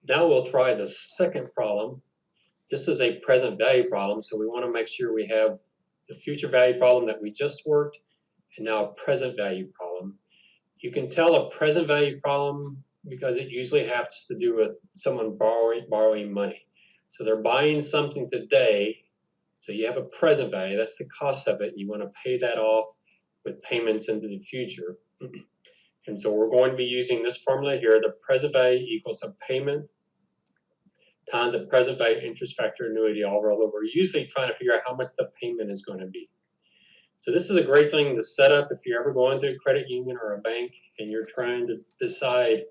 Now we'll try the second problem. This is a present value problem, so we want to make sure we have the future value problem that we just worked, and now a present value problem. You can tell a present value problem because it usually has to do with someone borrowing money. So they're buying something today, so you have a present value, that's the cost of it, you want to pay that off with payments into the future. And so we're going to be using this formula here, the present value equals a payment times a present value interest factor annuity all rolled over. We're usually trying to figure out how much the payment is going to be. So this is a great thing to set up if you're ever going to a credit union or a bank and you're trying to decide.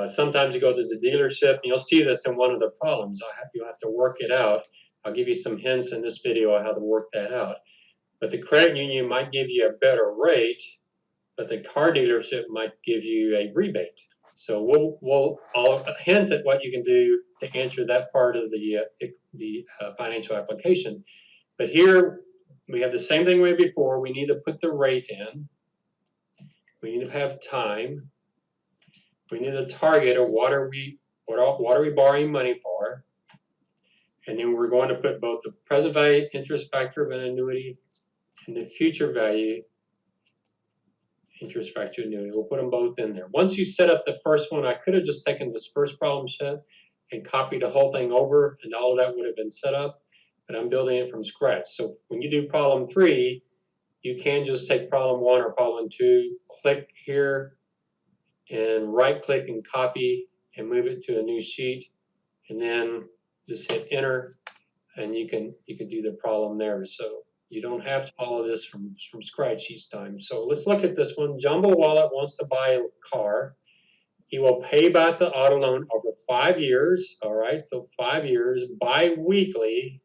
Sometimes you go to the dealership, and you'll see this in one of the problems. You'll have to work it out. I'll give you some hints in this video on how to work that out. But the credit union might give you a better rate, but the car dealership might give you a rebate. So I'll hint at what you can do to answer that part of the financial application. But here we have the same thing we had before. We need to put the rate in. We need to have time. We need a target of what are we borrowing money for. And then we're going to put both the present value interest factor of an annuity and the future value interest factor annuity. We'll put them both in there. Once you set up the first one, I could have just taken this first problem set and copied the whole thing over, and all of that would have been set up, but I'm building it from scratch. So when you do problem 3, you can just take problem 1 or problem 2, click here, and right-click and copy and move it to a new sheet, and then just hit enter, and you can do the problem there. So you don't have to follow this from scratch each time. So let's look at this one. Jumbo Wallet wants to buy a car. He will pay back the auto loan over 5 years. All right, so 5 years, bi-weekly.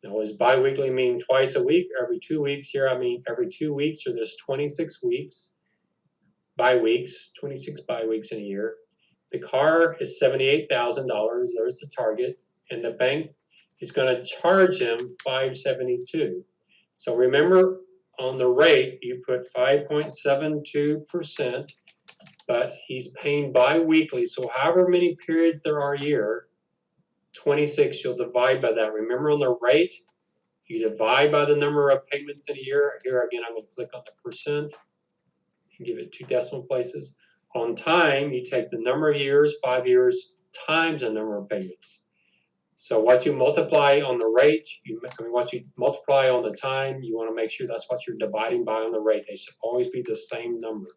Now, does bi-weekly mean twice a week, every 2 weeks? Here, I mean every 2 weeks, or there's 26 weeks, bi-weeks, 26 bi-weeks in a year. The car is $78,000. There's the target, and the bank is going to charge him $572. So remember, on the rate, you put 5.72%, but he's paying bi-weekly. So however many periods there are a year, 26, you'll divide by that. Remember, on the rate, you divide by the number of payments in a year. Here again, I'm going to click on the percent and give it 2 decimal places. On time, you take the number of years, 5 years, times the number of payments. So what you multiply on the rate, what you multiply on the time, you want to make sure that's what you're dividing by on the rate. They should always be the same number.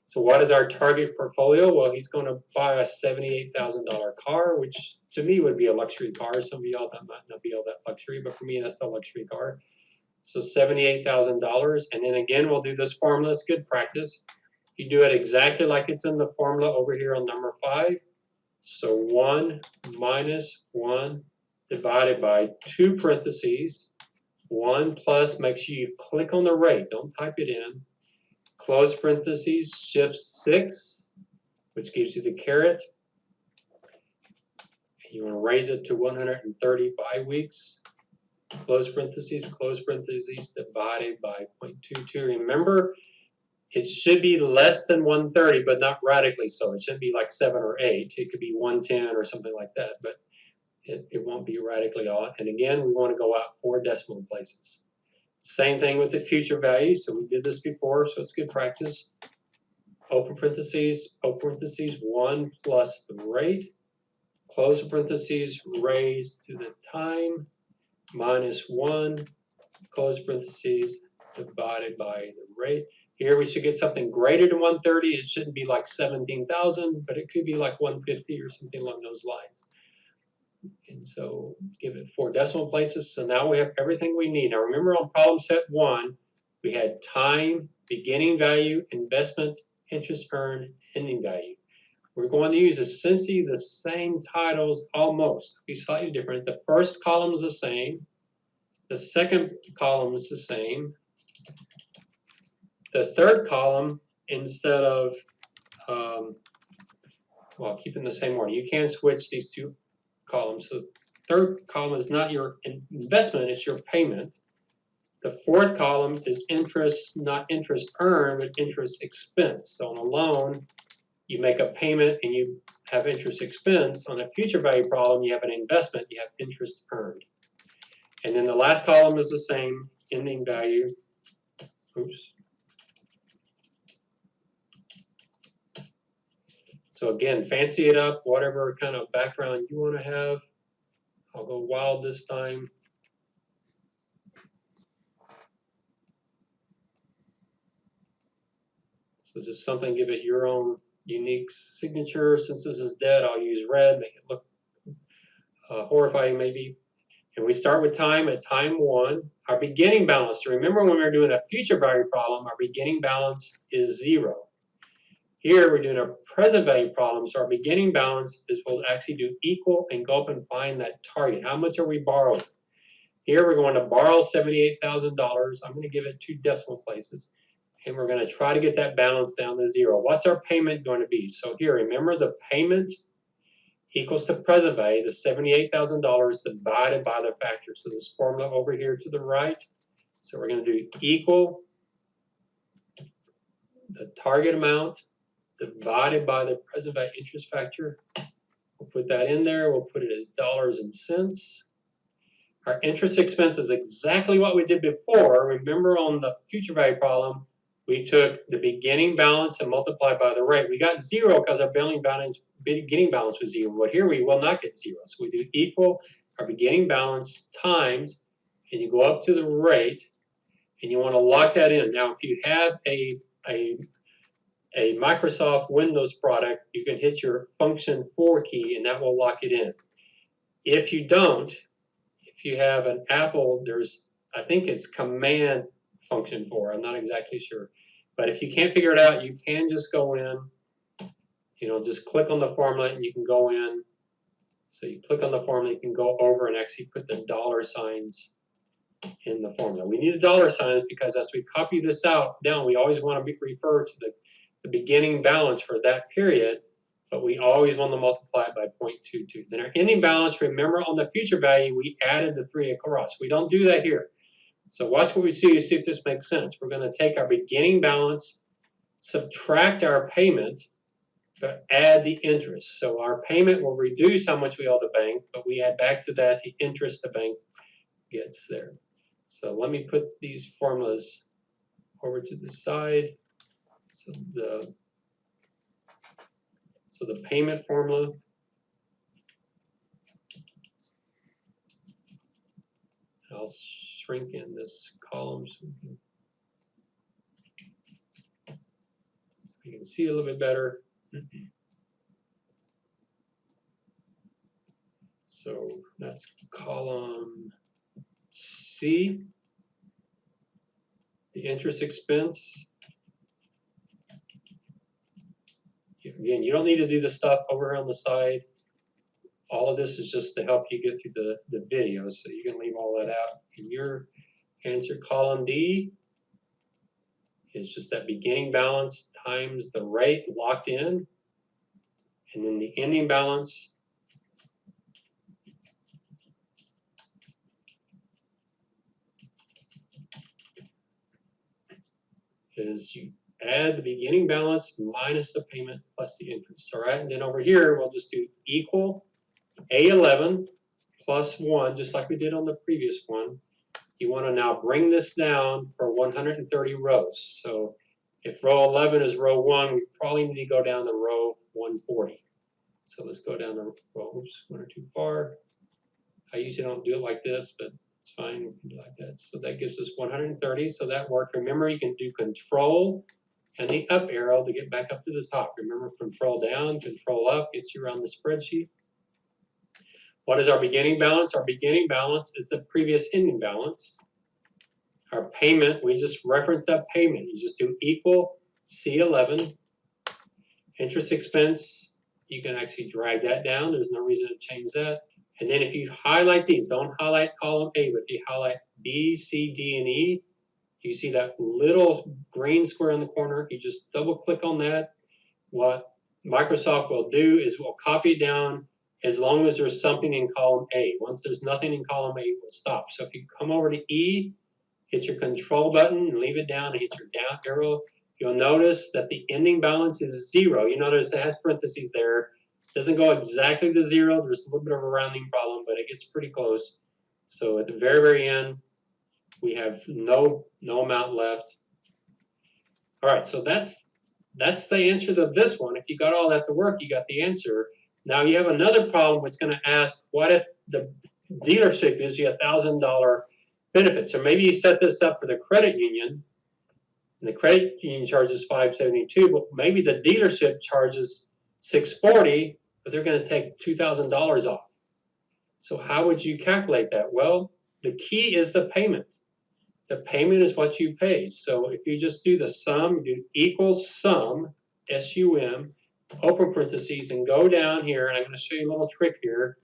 So what is our target portfolio? Well, he's going to buy a $78,000 car, which to me would be a luxury car. Some of y'all, that might not be all that luxury, but for me, that's a luxury car. So $78,000. And then again, we'll do this formula. It's good practice. You do it exactly like it's in the formula over here on number 5. So 1 minus 1 divided by 2 parentheses. 1 plus, make sure you click on the rate. Don't type it in. Close parentheses, shift 6, which gives you the caret. You want to raise it to 130 bi-weeks. Close parentheses, divided by 0.22. Remember, it should be less than 130, but not radically so. It shouldn't be like 7 or 8. It could be 110 or something like that, but it won't be radically off. And again, we want to go out 4 decimal places. Same thing with the future value. So we did this before, so it's good practice. Open parentheses, 1 plus the rate. Close parentheses, raised to the time, minus 1, close parentheses, divided by the rate. Here we should get something greater than 130. It shouldn't be like 17,000, but it could be like 150 or something along those lines. And so give it 4 decimal places. So now we have everything we need. Now remember, on problem set 1, we had time, beginning value, investment, interest earned, ending value. We're going to use essentially the same titles almost. Be slightly different. The first column is the same. The second column is the same. The third column, instead of, well, keeping the same order, you can switch these 2 columns. So the third column is not your investment, it's your payment. The fourth column is interest, not interest earned, but interest expense. So on a loan, you make a payment and you have interest expense. On a future value problem, you have an investment, you have interest earned. And then the last column is the same, ending value. Oops. So again, fancy it up, whatever kind of background you want to have. I'll go wild this time. So just something, give it your own unique signature. Since this is dead, I'll use red, make it look horrifying maybe. And we start with time at time 1. Our beginning balance, remember when we were doing a future value problem, our beginning balance is 0. Here we're doing a present value problem, so our beginning balance is we'll actually do equal and go up and find that target. How much are we borrowing? Here we're going to borrow $78,000. I'm going to give it 2 decimal places. And we're going to try to get that balance down to 0. What's our payment going to be? So here, remember the payment equals the present value, the $78,000 divided by the factor. So this formula over here to the right. So we're going to do equal the target amount divided by the present value interest factor. We'll put that in there. We'll put it as dollars and cents. Our interest expense is exactly what we did before. Remember on the future value problem, we took the beginning balance and multiplied by the rate. We got 0 because our beginning balance was 0. But here we will not get 0. So we do equal our beginning balance times, and you go up to the rate, and you want to lock that in. Now, if you have a Microsoft Windows product, you can hit your function 4 key, and that will lock it in. If you don't, if you have an Apple, I think it's command function 4. I'm not exactly sure. But if you can't figure it out, you can just go in, just click on the formula and you can go in. So you click on the formula, you can go over and actually put the dollar signs in the formula. We need the dollar signs because as we copy this down, we always want to refer to the beginning balance for that period, but we always want to multiply it by 0.22. Then our ending balance, remember on the future value, we added the 3 across. We don't do that here. So watch what we see to see if this makes sense. We're going to take our beginning balance, subtract our payment, but add the interest. So our payment will reduce how much we owe the bank, but we add back to that the interest the bank gets there. So let me put these formulas over to the side. So the payment formula, I'll shrink in this column so you can see a little bit better. So that's column C, the interest expense. Again, you don't need to do the stuff over on the side. All of this is just to help you get through the video, so you can leave all that out in your answer. Column D is just that beginning balance times the rate locked in, and then the ending balance is you add the beginning balance minus the payment plus the interest. All right, and then over here we'll just do equal A11 plus 1, just like we did on the previous one. You want to now bring this down for 130 rows. So if row 11 is row 1, we probably need to go down to row 140. So let's go down to row, oops, 1 or 2 far. I usually don't do it like this, but it's fine. We can do it like that. So that gives us 130. So that worked. Remember, you can do control and the up arrow to get back up to the top. Remember, control down, control up gets you around the spreadsheet. What is our beginning balance? Our beginning balance is the previous ending balance. Our payment, we just reference that payment. You just do equal C11. Interest expense, you can actually drag that down. There's no reason to change that. And then if you highlight these, don't highlight column A, but if you highlight B, C, D, and E, you see that little green square in the corner. You just double click on that. What Microsoft will do is we'll copy down as long as there's something in column A. Once there's nothing in column A, we'll stop. So if you come over to E, hit your control button and leave it down, and hit your down arrow, you'll notice that the ending balance is 0. You notice it has parentheses there. It doesn't go exactly to 0. There's a little bit of a rounding problem, but it gets pretty close. So at the very, very end, we have no amount left. All right, so that's the answer to this one. If you got all that to work, you got the answer. Now you have another problem which is going to ask, what if the dealership gives you $1,000 benefit? So maybe you set this up for the credit union, and the credit union charges $572, but maybe the dealership charges $640, but they're going to take $2,000 off. So how would you calculate that? Well, the key is the payment. The payment is what you pay. So if you just do the sum, do equals sum, S-U-M, open parentheses, and go down here, and I'm going to show you a little trick here.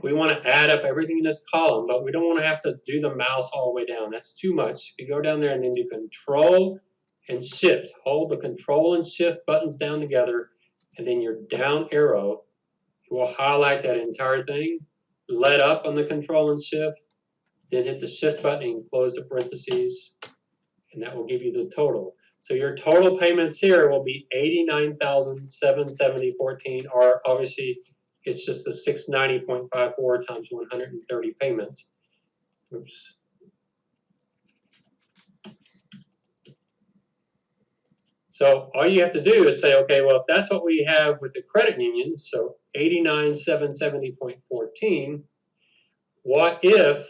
We want to add up everything in this column, but we don't want to have to do the mouse all the way down. That's too much. If you go down there and then do Control and Shift, hold the Control and Shift buttons down together, and then your down arrow will highlight that entire thing. Let up on the Control and Shift, then hit the Shift button and close the parentheses, and that will give you the total. So your total payments here will be $89,770.14, or obviously it's just the $690.54 times 130 payments. Oops. So all you have to do is say, okay, well, if that's what we have with the credit unions, so $89,770.14, what if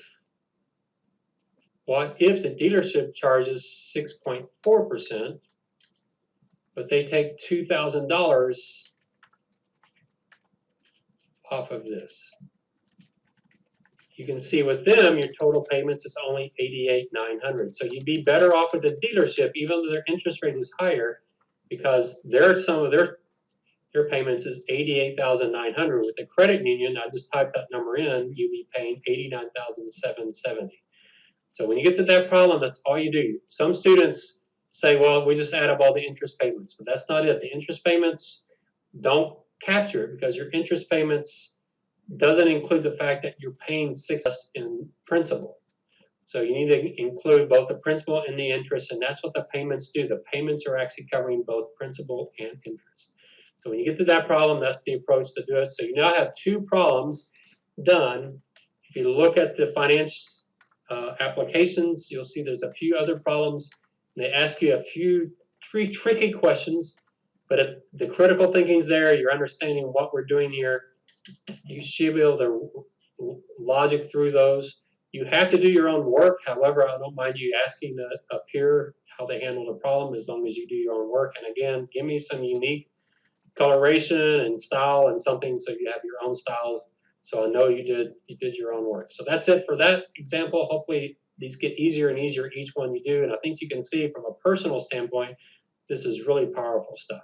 the dealership charges 6.4%, but they take $2,000 off of this? You can see with them, your total payments is only $88,900. So you'd be better off with the dealership, even though their interest rate is higher, because some of their payments is $88,900. With the credit union, I just typed that number in, you'd be paying $89,770. So when you get to that problem, that's all you do. Some students say, well, we just add up all the interest payments, but that's not it. The interest payments don't capture it because your interest payments doesn't include the fact that you're paying $6 in principal. So you need to include both the principal and the interest, and that's what the payments do. The payments are actually covering both principal and interest. So when you get to that problem, that's the approach to do it. So you now have 2 problems done. If you look at the finance applications, you'll see there's a few other problems. They ask you a few tricky questions, but if the critical thinking's there, you're understanding what we're doing here, you should be able to logic through those. You have to do your own work. However, I don't mind you asking a peer how they handle the problem as long as you do your own work. And again, give me some unique coloration and style and something so you have your own styles. So I know you did your own work. So that's it for that example. Hopefully these get easier and easier each one you do. And I think you can see from a personal standpoint, this is really powerful stuff.